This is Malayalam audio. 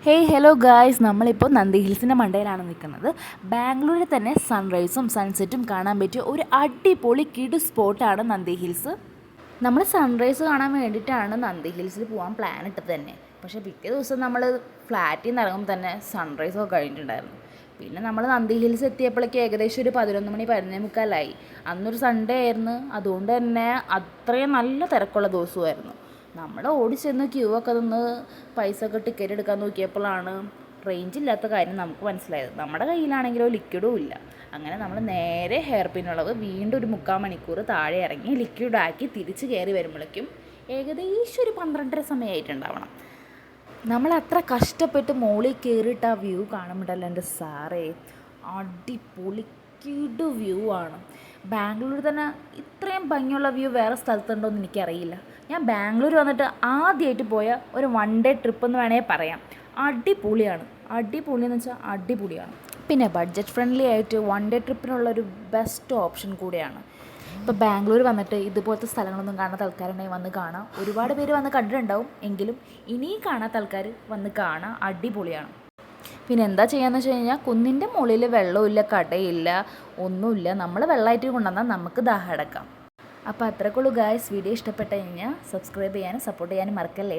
ഹേയ് ഹലോ ഗായ്സ്, നമ്മളിപ്പോൾ നന്ദി ഹിൽസിൻ്റെ മണ്ടയിലാണ് നിൽക്കുന്നത്. ബാംഗ്ലൂരിൽ തന്നെ സൺറൈസും സൺസെറ്റും കാണാൻ പറ്റിയ ഒരു അടിപൊളി കിടു സ്പോട്ടാണ് നന്ദി ഹിൽസ്. നമ്മൾ സൺറൈസ് കാണാൻ വേണ്ടിയിട്ടാണ് നന്ദി ഹിൽസിൽ പോകാൻ പ്ലാൻ ഇട്ടത് തന്നെ. പക്ഷേ പിറ്റേ ദിവസം നമ്മൾ ഫ്ലാറ്റിൽ നിന്ന് ഇറങ്ങുമ്പോൾ തന്നെ സൺറൈസൊക്കെ കഴിഞ്ഞിട്ടുണ്ടായിരുന്നു. പിന്നെ നമ്മൾ നന്ദി ഹിൽസ് എത്തിയപ്പോഴേക്ക് ഏകദേശം ഒരു 11 മണി 11:45. അന്നൊരു സൺഡേ ആയിരുന്നു, അതുകൊണ്ട് തന്നെ അത്രയും നല്ല തിരക്കുള്ള ദിവസമായിരുന്നു. നമ്മൾ ഓടിച്ചെന്ന് ക്യൂ ഒക്കെ നിന്ന് പൈസ ഒക്കെ ടിക്കറ്റ് എടുക്കാൻ നോക്കിയപ്പോഴാണ് റേഞ്ച് ഇല്ലാത്ത കാര്യം നമുക്ക് മനസ്സിലായത്. നമ്മുടെ കയ്യിലാണെങ്കിലോ ലിക്വിഡും ഇല്ല. അങ്ങനെ നമ്മൾ നേരെ ഹെയർ പിന്നുള്ളത് വീണ്ടും ഒരു 3/4 മണിക്കൂർ താഴെ ഇറങ്ങി ലിക്വിഡാക്കി തിരിച്ച് കയറി വരുമ്പോഴേക്കും ഏകദേശം ഒരു 12:30 സമയമായിട്ടുണ്ടാവണം. നമ്മൾ അത്ര കഷ്ടപ്പെട്ട് മോളിൽ കയറിയിട്ട് ആ വ്യൂ കാണുമ്പോഴല്ലോ എൻ്റെ സാറേ, അടിപൊളി കിടു വ്യൂ ആണ്. ബാംഗ്ലൂർ തന്നെ ഇത്രയും ഭംഗിയുള്ള വ്യൂ വേറെ സ്ഥലത്തുണ്ടോ എന്ന് എനിക്കറിയില്ല. ഞാൻ ബാംഗ്ലൂർ വന്നിട്ട് ആദ്യമായിട്ട് പോയ ഒരു 1 ഡേ ട്രിപ്പ് എന്ന് വേണമെങ്കിൽ പറയാം. അടിപൊളിയാണ്. അടിപൊളിയെന്ന് വെച്ചാൽ അടിപൊളിയാണ്. പിന്നെ ബഡ്ജറ്റ് ഫ്രണ്ട്ലി ആയിട്ട് 1 ഡേ ട്രിപ്പിനുള്ളൊരു ബെസ്റ്റ് ഓപ്ഷൻ കൂടെയാണ്. ഇപ്പോൾ ബാംഗ്ലൂർ വന്നിട്ട് ഇതുപോലത്തെ സ്ഥലങ്ങളൊന്നും കാണാത്ത ആൾക്കാരുണ്ടെങ്കിൽ വന്ന് കാണാം. ഒരുപാട് പേര് വന്ന് കണ്ടിട്ടുണ്ടാവും, എങ്കിലും ഇനിയും കാണാത്ത ആൾക്കാർ വന്ന് കാണാം. അടിപൊളിയാണ്. പിന്നെ എന്താ ചെയ്യാന്ന് വെച്ച് കഴിഞ്ഞാൽ കുന്നിൻ്റെ മുകളിൽ വെള്ളമില്ല, കടയില്ല, ഒന്നുമില്ല. നമ്മൾ വെള്ളമായിട്ട് കൊണ്ടുവന്നാൽ നമുക്ക് ദാഹം അടക്കാം. അപ്പോൾ അത്രയ്ക്കുള്ളൂ ഗായ്സ്. വീഡിയോ ഇഷ്ടപ്പെട്ട് കഴിഞ്ഞാൽ സബ്സ്ക്രൈബ് ചെയ്യാനും സപ്പോർട്ട് ചെയ്യാനും മറക്കല്ലേ.